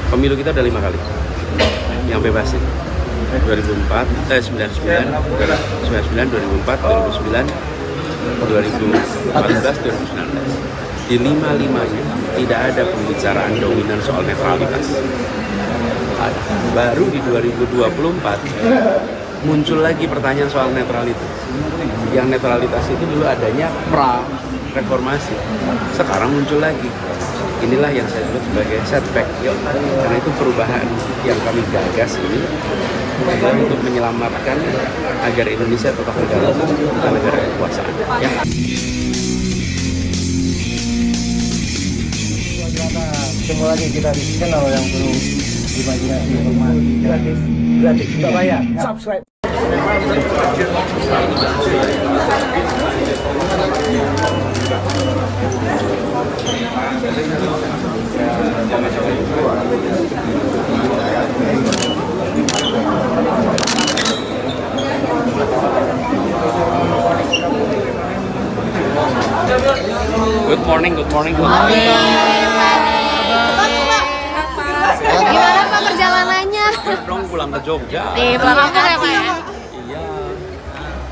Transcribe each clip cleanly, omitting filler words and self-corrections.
Pemilu kita udah 5 kali yang bebas itu. 2004, 99, 2004, 2009, 2014, 2019. Di 5-limanya tidak ada pembicaraan dominan soal netralitas. Baru di 2024 muncul lagi pertanyaan soal netralitas. Yang netralitas itu dulu adanya pra reformasi, sekarang muncul lagi. Inilah yang saya sebut sebagai setback, karena itu perubahan yang kami gagas ini adalah untuk menyelamatkan agar Indonesia tetap negara hukum, bukan negara kekuasaan. Ya. Ketemu lagi kita di channel yang penuh imajinasi, informasi gratis, tidak bayar. Subscribe. Good morning. Gimana Pak perjalanannya? Dong pulang ke Jogja. Pulang kampung ya Pak ya? Iya.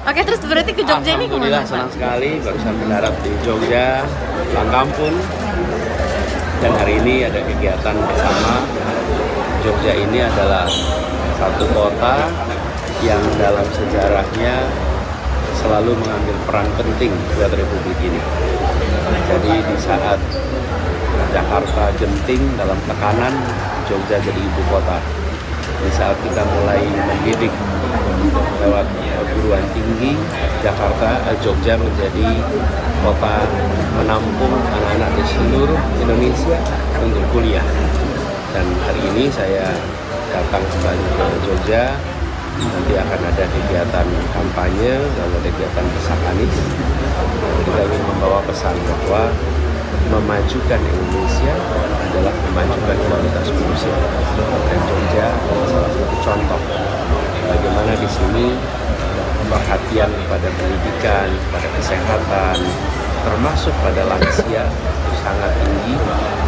Oke, terus berarti ke Jogja ini Alhamdulillah kemana? senang sekali barusan mendarat di Jogja, pulang kampung. Dan hari ini ada kegiatan bersama. Jogja ini adalah satu kota yang dalam sejarahnya selalu mengambil peran penting buat Republik ini. Jadi di saat Jakarta genting dalam tekanan, Jogja jadi ibu kota. Di saat kita mulai mendidik lewat perguruan tinggi, Jogja menjadi kota menampung anak-anak di seluruh Indonesia untuk kuliah. Dan hari ini saya datang kembali ke Jogja. Nanti akan ada kegiatan kampanye, lalu ada kegiatan pesan Anies. Kita ingin membawa pesan bahwa memajukan Indonesia adalah memajukan kualitas manusia. Dan Jogja adalah salah satu contoh bagaimana di sini perhatian pada pendidikan, pada kesehatan, termasuk pada lansia itu sangat tinggi,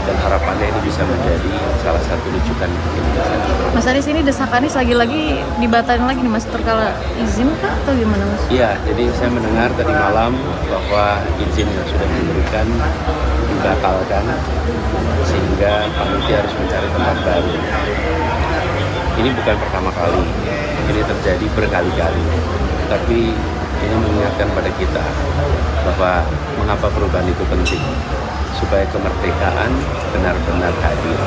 dan harapannya ini bisa menjadi salah satu rujukan Indonesia. Mas Anies, ini desak Anies lagi-lagi dibatalkan lagi nih Mas, terkala izin kah atau gimana Mas? Iya, jadi saya mendengar tadi malam bahwa izin yang sudah diberikan dibatalkan, sehingga panitia harus mencari tempat baru. Ini bukan pertama kali, ini terjadi berkali-kali. Tapi ini mengingatkan pada kita bahwa mengapa perubahan itu penting, supaya kemerdekaan benar-benar hadir.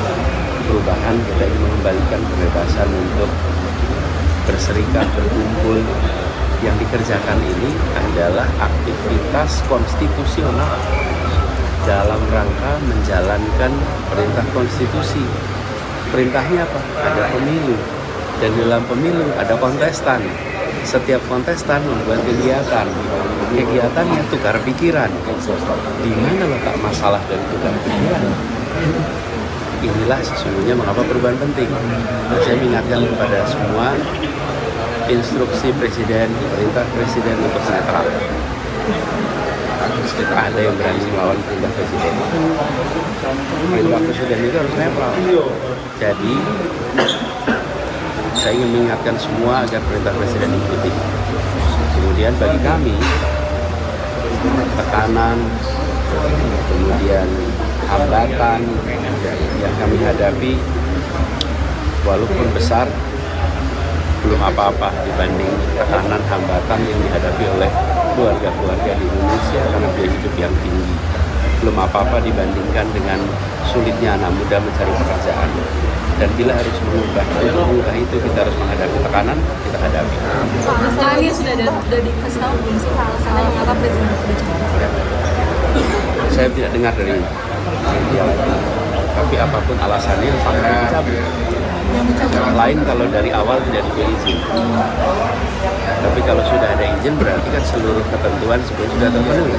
Perubahan kita ingin mengembalikan kebebasan untuk berserikat, berkumpul. Yang dikerjakan ini adalah aktivitas konstitusional dalam rangka menjalankan perintah konstitusi. Perintahnya apa? Ada pemilu, dan dalam pemilu ada kontestan. Setiap kontestan membuat kegiatannya tukar pikiran. Di mana letak masalah dari tukar pikiran? Inilah sesungguhnya mengapa perubahan penting. Nah, saya mengingatkan kepada semua, instruksi presiden, perintah presiden untuk netral. Ada yang berani melawan perintah presiden. Perintah presiden itu harus netral. Jadi saya ingin mengingatkan semua agar perintah presiden diikuti. Kemudian bagi kami, tekanan, kemudian hambatan yang kami hadapi, walaupun besar, belum apa-apa dibanding tekanan, hambatan yang dihadapi oleh keluarga-keluarga di Indonesia karena biaya hidup yang tinggi. Belum apa-apa dibandingkan dengan sulitnya anak muda mencari pekerjaan. Dan bila harus mengubah, untuk mengubah itu kita harus menghadapi tekanan, kita hadapi. Pak, masalahnya sudah dikasih tahu belum sih alasannya mengapa presiden sudah cabut? Saya tidak dengar dari media lagi. Tapi apapun alasannya, fakta dicabut. Lain kalau dari awal tidak diberi izin. Tapi kalau sudah ada izin berarti kan seluruh ketentuan sebenarnya sudah terpenuhi.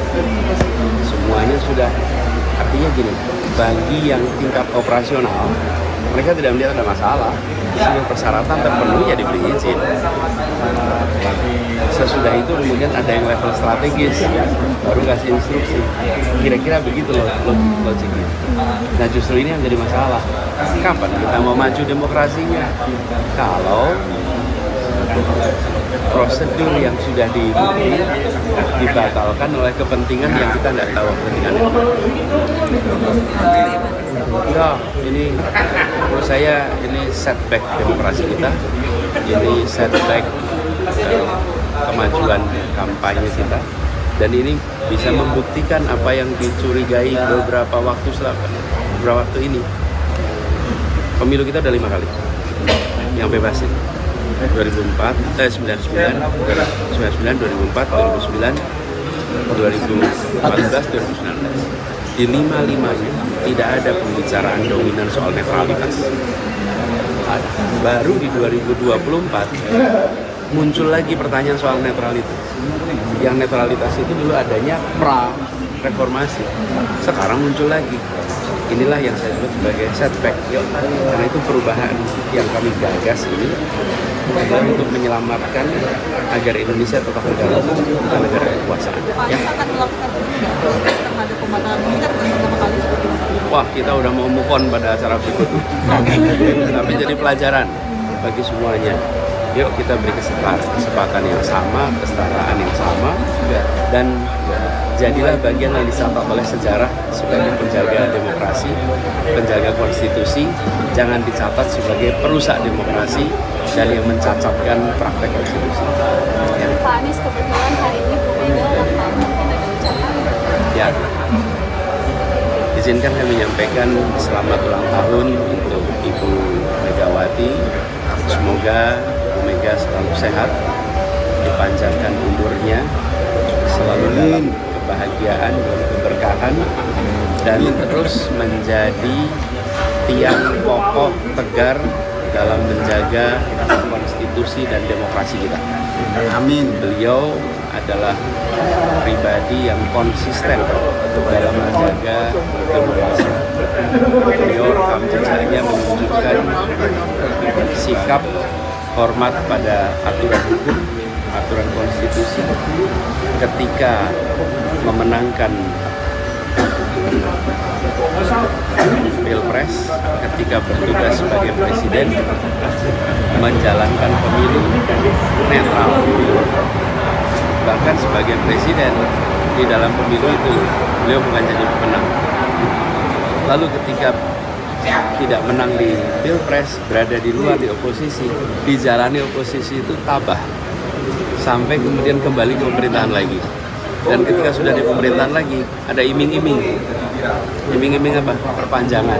Semuanya sudah, artinya gini, bagi yang tingkat operasional Mereka tidak melihat ada masalah. Seluruh persyaratan terpenuhi ya diberi izin. Sesudah itu kemudian ada yang level strategis, baru kasih instruksi. Kira-kira begitu loh logiknya. Nah justru ini yang jadi masalah. Kapan kita mau maju demokrasinya? Kalau prosedur yang sudah diikuti dibatalkan oleh kepentingan yang kita tidak tahu kepentingannya. Ya, ini menurut saya ini setback demokrasi kita. Ini setback kemajuan kampanye kita. Dan ini bisa membuktikan apa yang dicurigai beberapa waktu ini. Pemilu kita udah 5 kali yang bebasin. 2004, 99, 2004, 2009, 2014, 2019. Di 5-5-nya tidak ada pembicaraan dominan soal netralitas. Baru di 2024 muncul lagi pertanyaan soal netralitas. Yang netralitas itu dulu adanya pra-reformasi. Sekarang muncul lagi. Inilah yang saya sebut sebagai setback. Karena itu perubahan yang kami gagas ini adalah untuk menyelamatkan agar Indonesia tetap negara hukum, bukan negara kekuasaan. Ya. Wah, kita udah mau move on pada acara berikutnya. Tapi jadi pelajaran bagi semuanya. Yuk kita beri kesempatan yang sama, kesetaraan yang sama, dan jadilah bagian yang dicatat oleh sejarah sebagai penjaga demokrasi, penjaga konstitusi. Jangan dicatat sebagai perusak demokrasi dan yang mencacatkan praktek konstitusi. Ya. Pak Anies, kebetulan hari ini Bu Mega ulang tahun, mungkin ada ucapan? Ya, izinkan kami menyampaikan selamat ulang tahun untuk Ibu Megawati. Semoga Bu Mega selalu sehat, dipanjangkan umurnya, selalu dalam kebahagiaan dan keberkahan, dan terus menjadi tiang kokoh tegar dalam menjaga konstitusi dan demokrasi kita. Amin. Beliau adalah pribadi yang konsisten dalam menjaga demokrasi. Beliau rekam jejaknya menunjukkan sikap hormat pada aturan hukum, aturan konstitusi ketika memenangkan Pilpres, ketika bertugas sebagai presiden, menjalankan pemilu netral. Bahkan sebagai presiden di dalam pemilu itu beliau bukan jadi pemenang. Lalu ketika tidak menang di Pilpres, berada di luar di oposisi, dijalani oposisi itu tabah sampai kemudian kembali ke pemerintahan lagi. Dan ketika sudah di pemerintahan lagi, ada iming-iming. Iming-iming apa? Perpanjangan.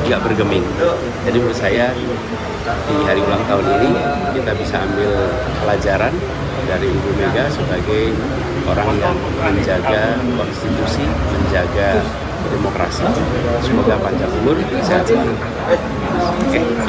Nggak bergeming. Jadi menurut saya di hari ulang tahun ini kita bisa ambil pelajaran dari Ibu Mega sebagai orang yang menjaga konstitusi, menjaga demokrasi. Semoga panjang umur, sehat selalu. Oke, yuk.